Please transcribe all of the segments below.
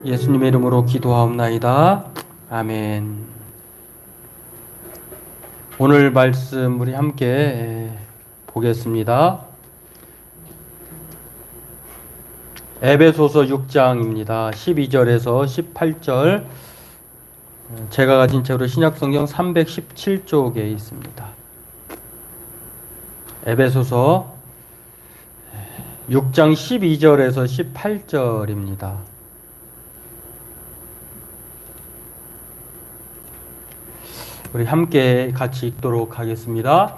예수님의 이름으로 기도하옵나이다. 아멘. 오늘 말씀 우리 함께 보겠습니다. 에베소서 6장입니다. 12절에서 18절. 제가 가진 책으로 신약성경 317쪽에 있습니다. 에베소서 6장 12절에서 18절입니다. 우리 함께 같이 읽도록 하겠습니다.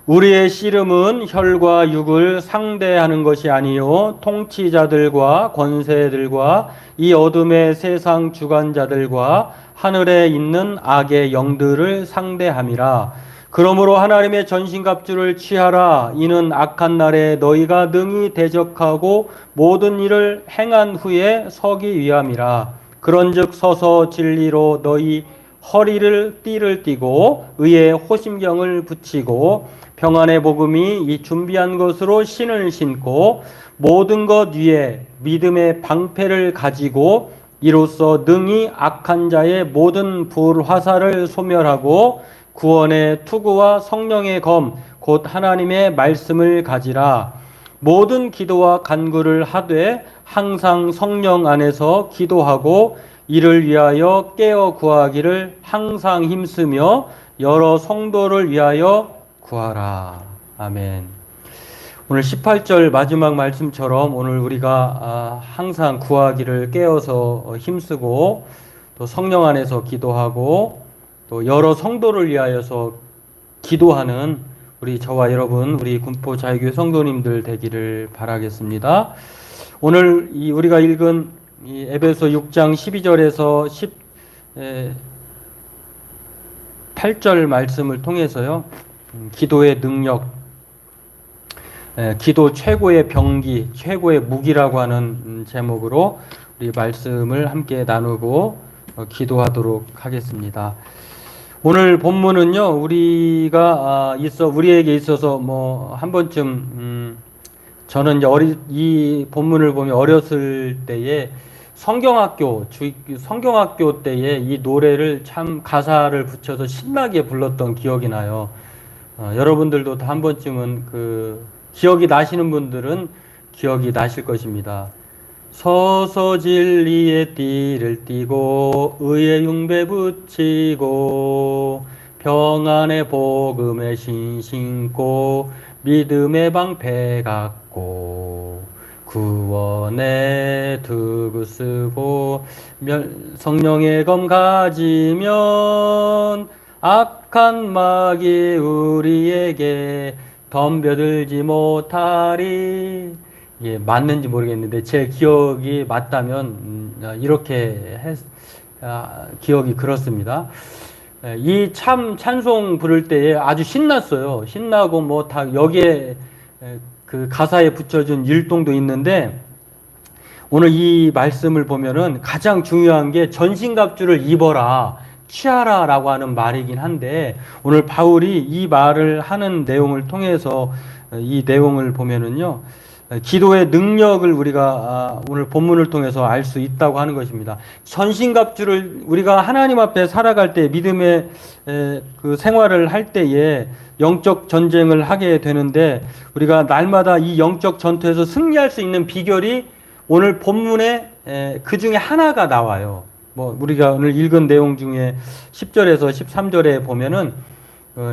우리의 씨름은 혈과 육을 상대하는 것이 아니요 통치자들과 권세들과 이 어둠의 세상 주관자들과 하늘에 있는 악의 영들을 상대함이라. 그러므로 하나님의 전신갑주를 취하라. 이는 악한 날에 너희가 능히 대적하고 모든 일을 행한 후에 서기 위함이라. 그런즉 서서 진리로 너희 허리를 띠를 띠고 의의 호심경을 붙이고 평안의 복음이 이 준비한 것으로 신을 신고 모든 것 위에 믿음의 방패를 가지고 이로써 능히 악한 자의 모든 불화살을 소멸하고 구원의 투구와 성령의 검 곧 하나님의 말씀을 가지라. 모든 기도와 간구를 하되 항상 성령 안에서 기도하고 이를 위하여 깨어 구하기를 항상 힘쓰며 여러 성도를 위하여 구하라. 아멘. 오늘 18절 마지막 말씀처럼 오늘 우리가 항상 구하기를 깨어서 힘쓰고 또 성령 안에서 기도하고 또 여러 성도를 위하여서 기도하는 우리 저와 여러분 우리 군포 자유교회 성도님들 되기를 바라겠습니다. 오늘 우리가 읽은 이 에베소 6장 12절에서 18절 말씀을 통해서요. 기도의 능력, 기도 최고의 병기, 최고의 무기라고 하는 제목으로 우리 말씀을 함께 나누고 기도하도록 하겠습니다. 오늘 본문은요. 우리에게 있어서 뭐 한 번쯤 저는 이제 이 본문을 보면 어렸을 때에 성경학교 때에 이 노래를 참 가사를 붙여서 신나게 불렀던 기억이 나요. 여러분들도 다 한 번쯤은 기억이 나시는 분들은 기억이 나실 것입니다. 서서 진리의 띠를 띠고 의의 흉배 붙이고 평안의 복음에 신신고 믿음의 방패 갖고 구원의 투구 쓰고 성령의 검 가지면 악한 마귀 우리에게 덤벼들지 못하리. 이게 맞는지 모르겠는데 제 기억이 맞다면 이렇게 기억이 그렇습니다. 이 찬송 부를 때에 아주 신났어요. 신나고 뭐 다 여기에 그 가사에 붙여준 율동도 있는데 오늘 이 말씀을 보면은 가장 중요한 게 전신갑주를 입어라, 취하라 라고 하는 말이긴 한데 오늘 바울이 이 말을 하는 내용을 통해서 이 내용을 보면은요. 기도의 능력을 우리가 오늘 본문을 통해서 알 수 있다고 하는 것입니다. 전신갑주를 우리가 하나님 앞에 살아갈 때 믿음의 그 생활을 할 때에 영적 전쟁을 하게 되는데 우리가 날마다 이 영적 전투에서 승리할 수 있는 비결이 오늘 본문에 그 중에 하나가 나와요. 뭐 우리가 오늘 읽은 내용 중에 10절에서 13절에 보면은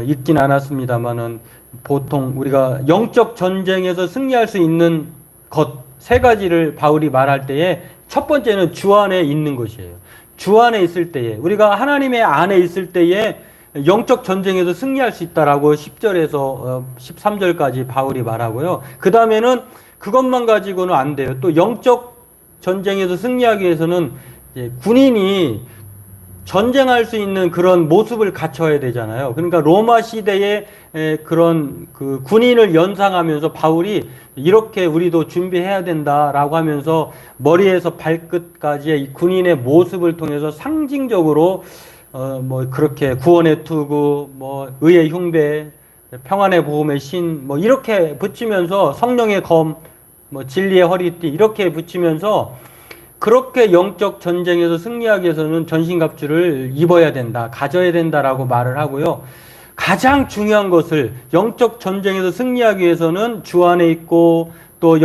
읽진 않았습니다만은 보통 우리가 영적 전쟁에서 승리할 수 있는 것 세 가지를 바울이 말할 때에 첫 번째는 주 안에 있는 것이에요. 주 안에 있을 때에 우리가 하나님의 안에 있을 때에 영적 전쟁에서 승리할 수 있다라고 10절에서 13절까지 바울이 말하고요. 그 다음에는 그것만 가지고는 안 돼요. 또 영적 전쟁에서 승리하기 위해서는 군인이 전쟁할 수 있는 그런 모습을 갖춰야 되잖아요. 그러니까 로마 시대의 그런 그 군인을 연상하면서 바울이 이렇게 우리도 준비해야 된다라고 하면서 머리에서 발끝까지의 군인의 모습을 통해서 상징적으로 뭐 그렇게 구원의 투구, 뭐 의의 흉배, 평안의 복음의 신, 뭐 이렇게 붙이면서 성령의 검, 뭐 진리의 허리띠 이렇게 붙이면서 그렇게 영적 전쟁에서 승리하기 위해서는 전신갑주를 입어야 된다, 가져야 된다라고 말을 하고요. 가장 중요한 것을 영적 전쟁에서 승리하기 위해서는 주 안에 있고 또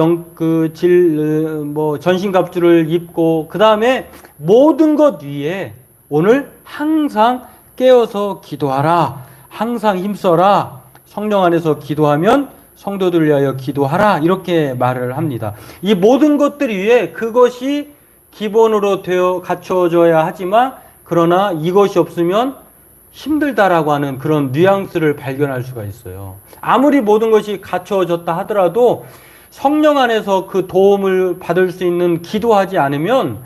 전신갑주를 입고 그 다음에 모든 것 위에 오늘 항상 깨어서 기도하라. 항상 힘써라. 성령 안에서 기도하면 성도들을 위하여 기도하라. 이렇게 말을 합니다. 이 모든 것들 위에 그것이 기본으로 되어 갖춰져야 하지만 그러나 이것이 없으면 힘들다라고 하는 그런 뉘앙스를 발견할 수가 있어요. 아무리 모든 것이 갖춰졌다 하더라도 성령 안에서 그 도움을 받을 수 있는 기도하지 않으면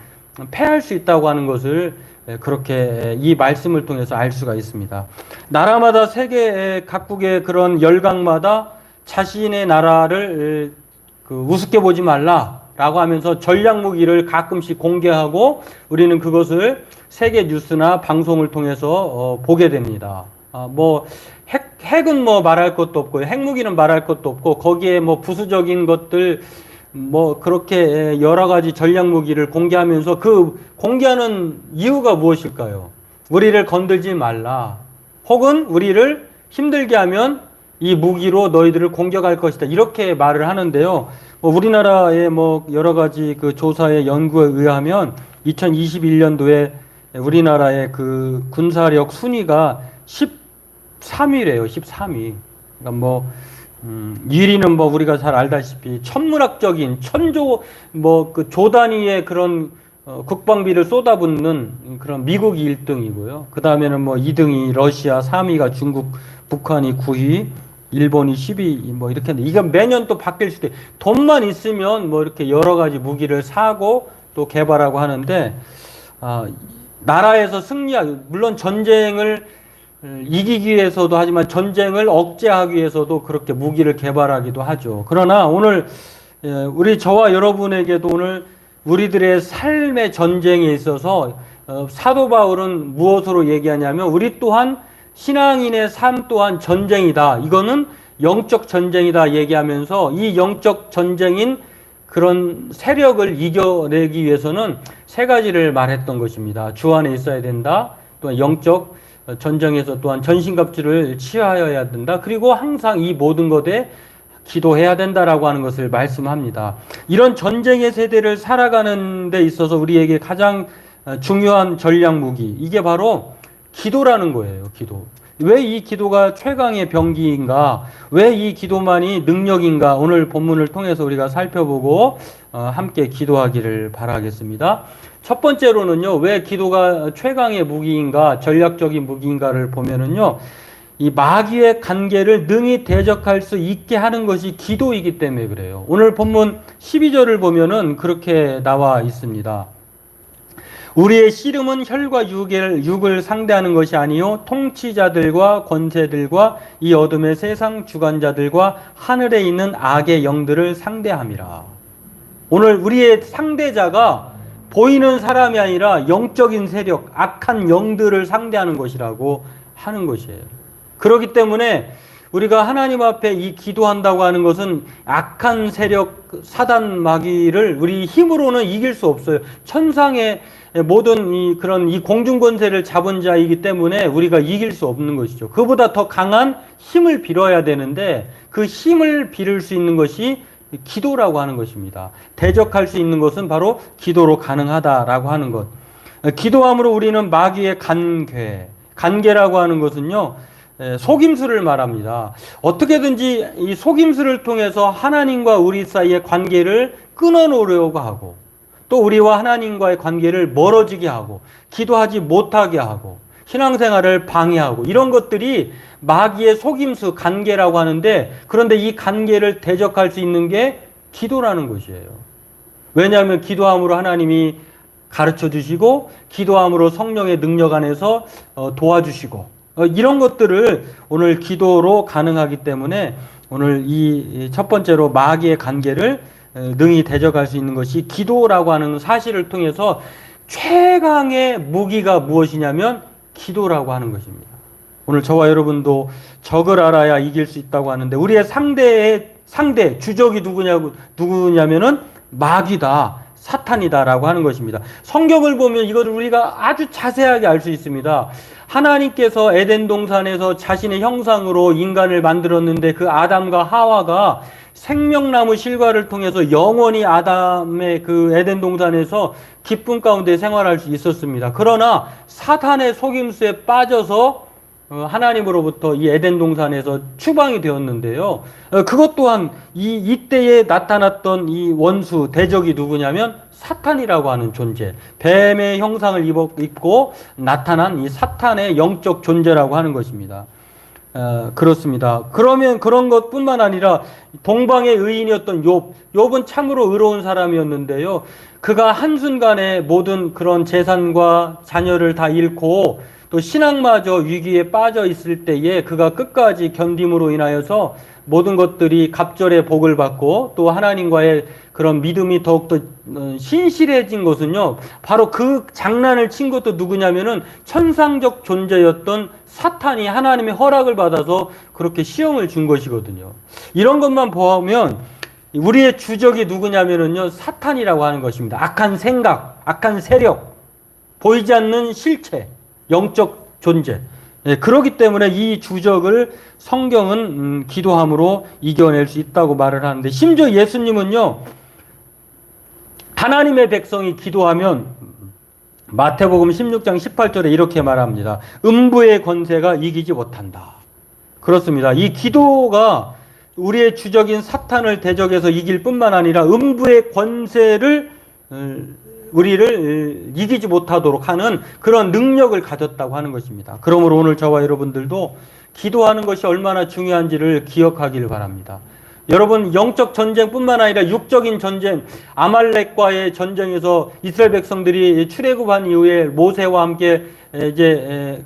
패할 수 있다고 하는 것을 그렇게 이 말씀을 통해서 알 수가 있습니다. 나라마다 세계 각국의 그런 열강마다 자신의 나라를 우습게 보지 말라라고 하면서 전략 무기를 가끔씩 공개하고 우리는 그것을 세계 뉴스나 방송을 통해서 보게 됩니다. 핵은 말할 것도 없고 핵무기는 말할 것도 없고 거기에 부수적인 것들 그렇게 여러 가지 전략 무기를 공개하면서 그 공개하는 이유가 무엇일까요? 우리를 건들지 말라. 혹은 우리를 힘들게 하면 이 무기로 너희들을 공격할 것이다. 이렇게 말을 하는데요. 우리나라의 여러 가지 그 조사의 연구에 의하면 2021년도에 우리나라의 그 군사력 순위가 13위래요. 13위. 그러니까 1위는 우리가 잘 알다시피 천문학적인 그 조 단위의 그런 국방비를 쏟아붓는 그런 미국이 1등이고요. 그 다음에는 2등이 러시아, 3위가 중국, 북한이 9위, 일본이 10위 이렇게 하는데 이건 매년 또 바뀔 수도 있어요. 돈만 있으면 이렇게 여러 가지 무기를 사고 또 개발하고 하는데 나라에서 물론 전쟁을 이기기 위해서도 하지만 전쟁을 억제하기 위해서도 그렇게 무기를 개발하기도 하죠. 그러나 오늘 저와 여러분에게도 오늘 우리들의 삶의 전쟁에 있어서 사도 바울은 무엇으로 얘기하냐면 우리 또한 신앙인의 삶 또한 전쟁이다. 이거는 영적 전쟁이다 얘기하면서 이 영적 전쟁인 그런 세력을 이겨내기 위해서는 세 가지를 말했던 것입니다. 주 안에 있어야 된다. 또한 영적 전쟁에서 또한 전신갑주를 취하여야 된다. 그리고 항상 이 모든 것에 기도해야 된다라고 하는 것을 말씀합니다. 이런 전쟁의 세대를 살아가는 데 있어서 우리에게 가장 중요한 전략 무기, 이게 바로 기도라는 거예요. 기도. 왜 이 기도가 최강의 병기인가? 왜 이 기도만이 능력인가? 오늘 본문을 통해서 우리가 살펴보고 함께 기도하기를 바라겠습니다. 첫 번째로는요, 왜 기도가 최강의 무기인가, 전략적인 무기인가를 보면은요, 이 마귀의 간계를 능히 대적할 수 있게 하는 것이 기도이기 때문에 그래요. 오늘 본문 12절을 보면은 그렇게 나와 있습니다. 우리의 씨름은 혈과 육을 상대하는 것이 아니요 통치자들과 권세들과 이 어둠의 세상 주관자들과 하늘에 있는 악의 영들을 상대함이라. 오늘 우리의 상대자가 보이는 사람이 아니라 영적인 세력, 악한 영들을 상대하는 것이라고 하는 것이에요. 그렇기 때문에 우리가 하나님 앞에 이 기도한다고 하는 것은 악한 세력, 사단 마귀를 우리 힘으로는 이길 수 없어요. 천상의 모든 이 공중 권세를 잡은 자이기 때문에 우리가 이길 수 없는 것이죠. 그보다 더 강한 힘을 빌어야 되는데 그 힘을 빌을 수 있는 것이 기도라고 하는 것입니다. 대적할 수 있는 것은 바로 기도로 가능하다라고 하는 것. 기도함으로 우리는 마귀의 간계라고 하는 것은요, 속임수를 말합니다. 어떻게든지 이 속임수를 통해서 하나님과 우리 사이의 관계를 끊어놓으려고 하고 또 우리와 하나님과의 관계를 멀어지게 하고 기도하지 못하게 하고 신앙생활을 방해하고 이런 것들이 마귀의 속임수, 간계라고 하는데 그런데 이 간계를 대적할 수 있는 게 기도라는 것이에요. 왜냐하면 기도함으로 하나님이 가르쳐 주시고 기도함으로 성령의 능력 안에서 도와주시고 이런 것들을 오늘 기도로 가능하기 때문에 오늘 이 첫 번째로 마귀의 간계를 능히 대적할 수 있는 것이 기도라고 하는 사실을 통해서 최강의 무기가 무엇이냐면 기도라고 하는 것입니다. 오늘 저와 여러분도 적을 알아야 이길 수 있다고 하는데 우리의 상대 주적이 누구냐면은 마귀다. 사탄이다라고 하는 것입니다. 성경을 보면 이것을 우리가 아주 자세하게 알 수 있습니다. 하나님께서 에덴 동산에서 자신의 형상으로 인간을 만들었는데 그 아담과 하와가 생명나무 실과를 통해서 영원히 아담의 그 에덴 동산에서 기쁨 가운데 생활할 수 있었습니다. 그러나 사탄의 속임수에 빠져서 하나님으로부터 이 에덴 동산에서 추방이 되었는데요. 그것 또한 이때에 나타났던 이 원수 대적이 누구냐면 사탄이라고 하는 존재, 뱀의 형상을 입고 나타난 이 사탄의 영적 존재라고 하는 것입니다. 그렇습니다. 그러면 그런 것뿐만 아니라 동방의 의인이었던 욥은 참으로 의로운 사람이었는데요. 그가 한순간에 모든 그런 재산과 자녀를 다 잃고 또 신앙마저 위기에 빠져 있을 때에 그가 끝까지 견딤으로 인하여서 모든 것들이 갑절의 복을 받고 또 하나님과의 그런 믿음이 더욱더 신실해진 것은요, 바로 그 장난을 친 것도 누구냐면은 천상적 존재였던 사탄이 하나님의 허락을 받아서 그렇게 시험을 준 것이거든요. 이런 것만 보면 우리의 주적이 누구냐면은요, 사탄이라고 하는 것입니다. 악한 생각, 악한 세력, 보이지 않는 실체, 영적 존재. 그렇기 때문에 이 주적을 성경은 기도함으로 이겨낼 수 있다고 말을 하는데, 심지어 예수님은요, 하나님의 백성이 기도하면 마태복음 16장 18절에 이렇게 말합니다. 음부의 권세가 이기지 못한다. 그렇습니다. 이 기도가 우리의 주적인 사탄을 대적해서 이길 뿐만 아니라 음부의 권세를 우리를 이기지 못하도록 하는 그런 능력을 가졌다고 하는 것입니다. 그러므로 오늘 저와 여러분들도 기도하는 것이 얼마나 중요한지를 기억하기를 바랍니다. 여러분, 영적 전쟁뿐만 아니라 육적인 전쟁, 아말렉과의 전쟁에서 이스라엘 백성들이 출애굽한 이후에 모세와 함께 이제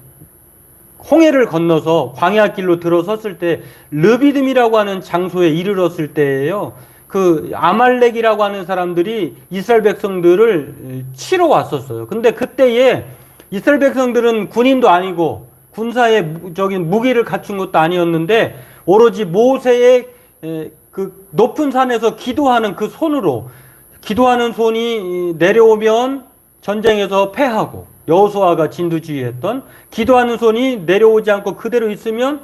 홍해를 건너서 광야 길로 들어섰을 때 르비딤이라고 하는 장소에 이르렀을 때예요. 그 아말렉이라고 하는 사람들이 이스라엘 백성들을 치러 왔었어요. 근데 그때에 이스라엘 백성들은 군인도 아니고 군사의 무기를 갖춘 것도 아니었는데 오로지 모세의 그 높은 산에서 기도하는 그 손으로, 기도하는 손이 내려오면 전쟁에서 패하고, 여호수아가 진두지휘했던 기도하는 손이 내려오지 않고 그대로 있으면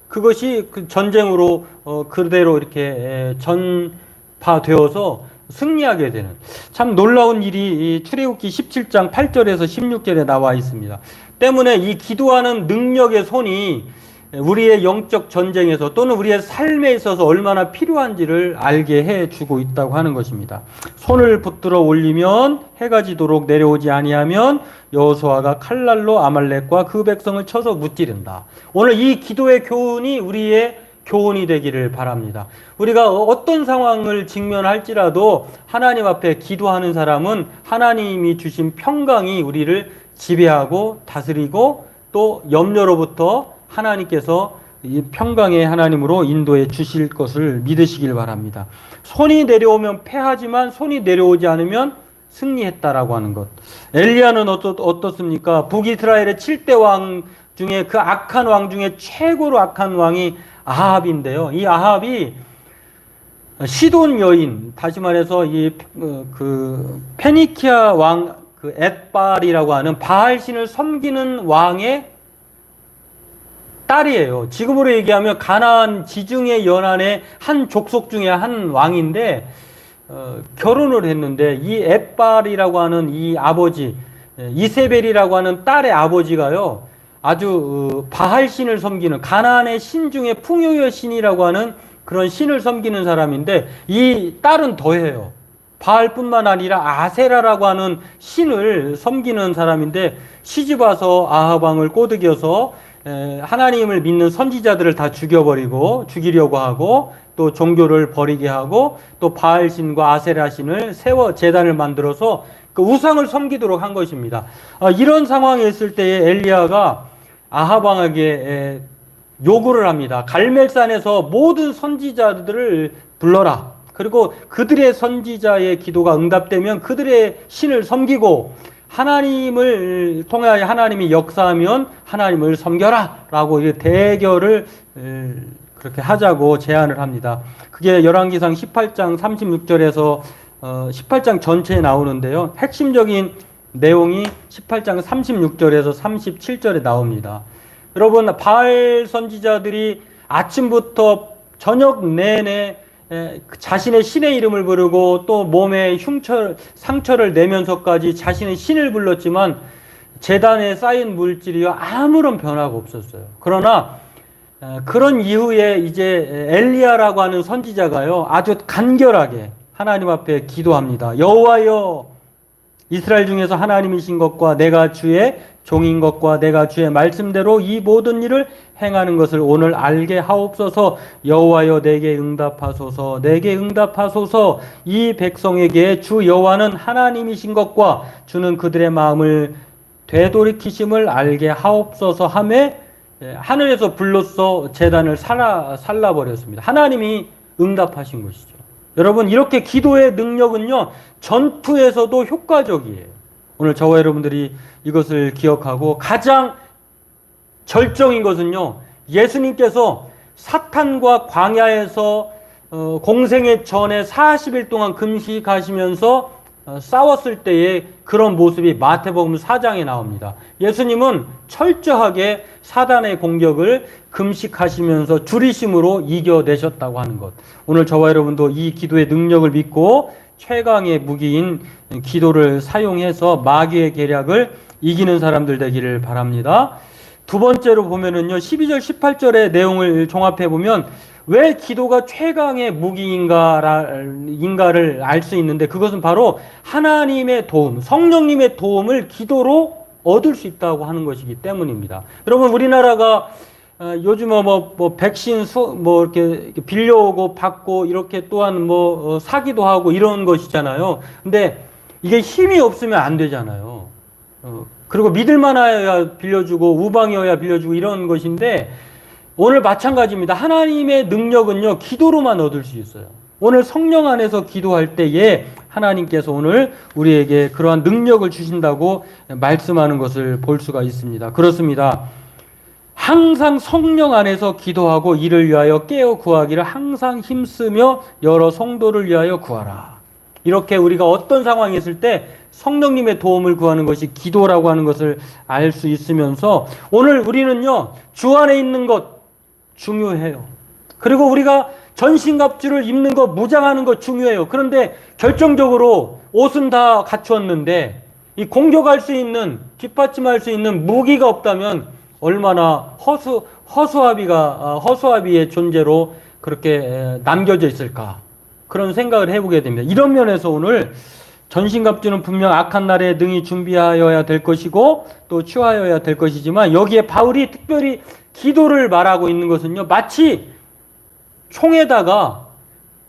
그것이 그 전쟁으로 그대로 이렇게 전파되어서 승리하게 되는 참 놀라운 일이 출애굽기 17장 8절에서 16절에 나와 있습니다. 때문에 이 기도하는 능력의 손이 우리의 영적 전쟁에서 또는 우리의 삶에 있어서 얼마나 필요한지를 알게 해주고 있다고 하는 것입니다. 손을 붙들어 올리면 해가 지도록 내려오지 아니하면 여호수아가 칼날로 아말렉과 그 백성을 쳐서 무찌른다. 오늘 이 기도의 교훈이 우리의 교훈이 되기를 바랍니다. 우리가 어떤 상황을 직면할지라도 하나님 앞에 기도하는 사람은 하나님이 주신 평강이 우리를 지배하고 다스리고 또 염려로부터 하나님께서 이 평강의 하나님으로 인도해 주실 것을 믿으시길 바랍니다. 손이 내려오면 패하지만 손이 내려오지 않으면 승리했다라고 하는 것. 엘리야는 어떻습니까? 북이스라엘의 7대 왕 중에 그 악한 왕 중에 최고로 악한 왕이 아합인데요. 이 아합이 시돈 여인, 다시 말해서 그 페니키아 왕 그 엣발이라고 하는 바알신을 섬기는 왕의 딸이에요. 지금으로 얘기하면 가나안 지중해 연안의 한 족속 중에 한 왕인데 결혼을 했는데 이 엣발이라고 하는 이 아버지, 이세벨이라고 하는 딸의 아버지가요, 아주 바알신을 섬기는, 가나안의 신 중에 풍요의 신이라고 하는 그런 신을 섬기는 사람인데 이 딸은 더해요. 바알뿐만 아니라 아세라라고 하는 신을 섬기는 사람인데 시집와서 아합 왕을 꼬드겨서 하나님을 믿는 선지자들을 다 죽이려고 하고 또 종교를 버리게 하고 또 바알신과 아세라신을 세워 제단을 만들어서 그 우상을 섬기도록 한 것입니다. 이런 상황에 있을 때에 엘리야가 아합 왕에게 요구를 합니다. 갈멜산에서 모든 선지자들을 불러라. 그리고 그들의 선지자의 기도가 응답되면 그들의 신을 섬기고 하나님을 통하여 하나님이 역사하면 하나님을 섬겨라 라고 대결을 그렇게 하자고 제안을 합니다. 그게 열왕기상 18장 36절에서 18장 전체에 나오는데요. 핵심적인 내용이 18장 36절에서 37절에 나옵니다. 여러분, 바알 선지자들이 아침부터 저녁 내내 자신의 신의 이름을 부르고 또 몸에 상처를 내면서까지 자신의 신을 불렀지만 제단에 쌓인 물질이요 아무런 변화가 없었어요. 그러나 그런 이후에 이제 엘리야라고 하는 선지자가요 아주 간결하게 하나님 앞에 기도합니다. 여호와여, 이스라엘 중에서 하나님이신 것과 내가 주의 종인 것과 내가 주의 말씀대로 이 모든 일을 행하는 것을 오늘 알게 하옵소서. 여호와여, 내게 응답하소서. 내게 응답하소서. 이 백성에게 주 여호와는 하나님이신 것과 주는 그들의 마음을 되돌이키심을 알게 하옵소서 하며 하늘에서 불로써 제단을 살라버렸습니다. 하나님이 응답하신 것이죠. 여러분, 이렇게 기도의 능력은요 전투에서도 효과적이에요. 오늘 저와 여러분들이 이것을 기억하고, 가장 절정인 것은요 예수님께서 사탄과 광야에서 공생애 전에 40일 동안 금식하시면서 싸웠을 때의 그런 모습이 마태복음 4장에 나옵니다. 예수님은 철저하게 사단의 공격을 금식하시면서 줄이심으로 이겨내셨다고 하는 것. 오늘 저와 여러분도 이 기도의 능력을 믿고 최강의 무기인 기도를 사용해서 마귀의 계략을 이기는 사람들 되기를 바랍니다. 두 번째로 보면은요 12절 18절의 내용을 종합해 보면 왜 기도가 최강의 무기인가를 알 수 있는데, 그것은 바로 하나님의 도움, 성령님의 도움을 기도로 얻을 수 있다고 하는 것이기 때문입니다. 여러분, 우리나라가 요즘 백신 이렇게 빌려오고 받고 이렇게 또한 사기도 하고 이런 것이잖아요. 근데 이게 힘이 없으면 안 되잖아요. 그리고 믿을만하여야 빌려주고 우방이어야 빌려주고 이런 것인데, 오늘 마찬가지입니다. 하나님의 능력은요 기도로만 얻을 수 있어요. 오늘 성령 안에서 기도할 때에 하나님께서 오늘 우리에게 그러한 능력을 주신다고 말씀하는 것을 볼 수가 있습니다. 그렇습니다. 항상 성령 안에서 기도하고 이를 위하여 깨어 구하기를 항상 힘쓰며 여러 성도를 위하여 구하라. 이렇게 우리가 어떤 상황이 있을 때 성령님의 도움을 구하는 것이 기도라고 하는 것을 알 수 있으면서, 오늘 우리는요 주 안에 있는 것 중요해요. 그리고 우리가 전신갑주를 입는 것, 무장하는 것 중요해요. 그런데 결정적으로 옷은 다 갖추었는데 이 공격할 수 있는, 뒷받침할 수 있는 무기가 없다면 얼마나 허수아비의 존재로 그렇게 남겨져 있을까, 그런 생각을 해보게 됩니다. 이런 면에서 오늘 전신갑주는 분명 악한 날에 능히 준비하여야 될 것이고 또 취하여야 될 것이지만, 여기에 바울이 특별히 기도를 말하고 있는 것은요 마치 총에다가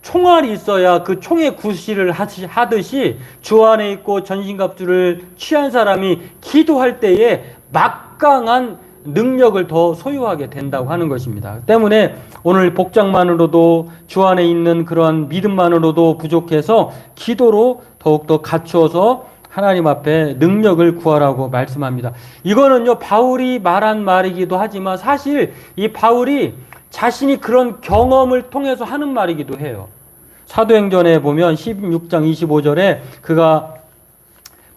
총알이 있어야 그 총에 구실을 하듯이 주 안에 있고 전신갑주를 취한 사람이 기도할 때에 막강한 능력을 더 소유하게 된다고 하는 것입니다. 때문에 오늘 복장만으로도, 주 안에 있는 그러한 믿음만으로도 부족해서 기도로 더욱더 갖추어서 하나님 앞에 능력을 구하라고 말씀합니다. 이거는요 바울이 말한 말이기도 하지만 사실 이 바울이 자신이 그런 경험을 통해서 하는 말이기도 해요. 사도행전에 보면 16장 25절에 그가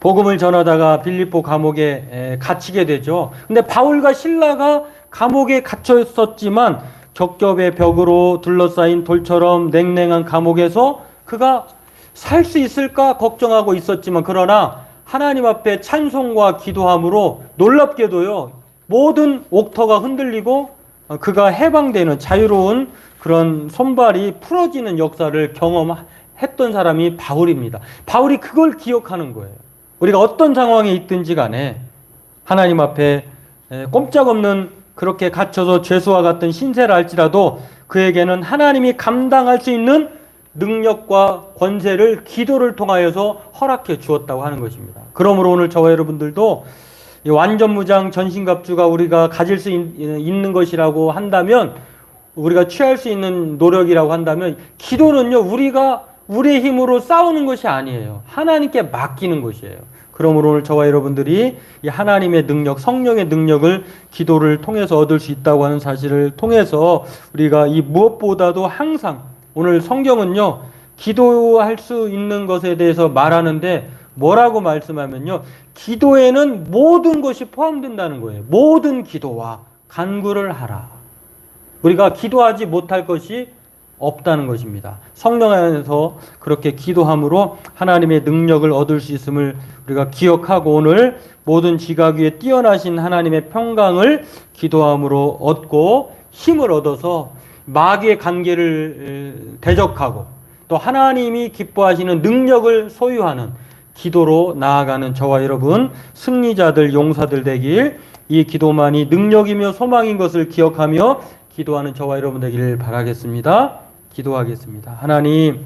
복음을 전하다가 빌립보 감옥에 갇히게 되죠. 근데 바울과 실라가 감옥에 갇혀 있었지만 겹겹의 벽으로 둘러싸인 돌처럼 냉랭한 감옥에서 그가 살 수 있을까 걱정하고 있었지만, 그러나 하나님 앞에 찬송과 기도함으로 놀랍게도요 모든 옥터가 흔들리고 그가 해방되는, 자유로운 그런 손발이 풀어지는 역사를 경험했던 사람이 바울입니다. 바울이 그걸 기억하는 거예요. 우리가 어떤 상황에 있든지 간에 하나님 앞에 꼼짝없는, 그렇게 갇혀서 죄수와 같은 신세를 할지라도 그에게는 하나님이 감당할 수 있는 능력과 권세를 기도를 통하여서 허락해 주었다고 하는 것입니다. 그러므로 오늘 저와 여러분들도 완전무장 전신갑주가 우리가 가질 수 있는 것이라고 한다면, 우리가 취할 수 있는 노력이라고 한다면, 기도는요 우리가 우리의 힘으로 싸우는 것이 아니에요. 하나님께 맡기는 것이에요. 그러므로 오늘 저와 여러분들이 이 하나님의 능력, 성령의 능력을 기도를 통해서 얻을 수 있다고 하는 사실을 통해서 우리가 이 무엇보다도 항상, 오늘 성경은요 기도할 수 있는 것에 대해서 말하는데 뭐라고 말씀하면요. 기도에는 모든 것이 포함된다는 거예요. 모든 기도와 간구를 하라. 우리가 기도하지 못할 것이 없다는 것입니다. 성령 안에서 그렇게 기도함으로 하나님의 능력을 얻을 수 있음을 우리가 기억하고 오늘 모든 지각 위에 뛰어나신 하나님의 평강을 기도함으로 얻고 힘을 얻어서 마귀의 관계를 대적하고 또 하나님이 기뻐하시는 능력을 소유하는 기도로 나아가는 저와 여러분 승리자들 용사들 되길 이 기도만이 능력이며 소망인 것을 기억하며 기도하는 저와 여러분 되기를 바라겠습니다. 기도하겠습니다. 하나님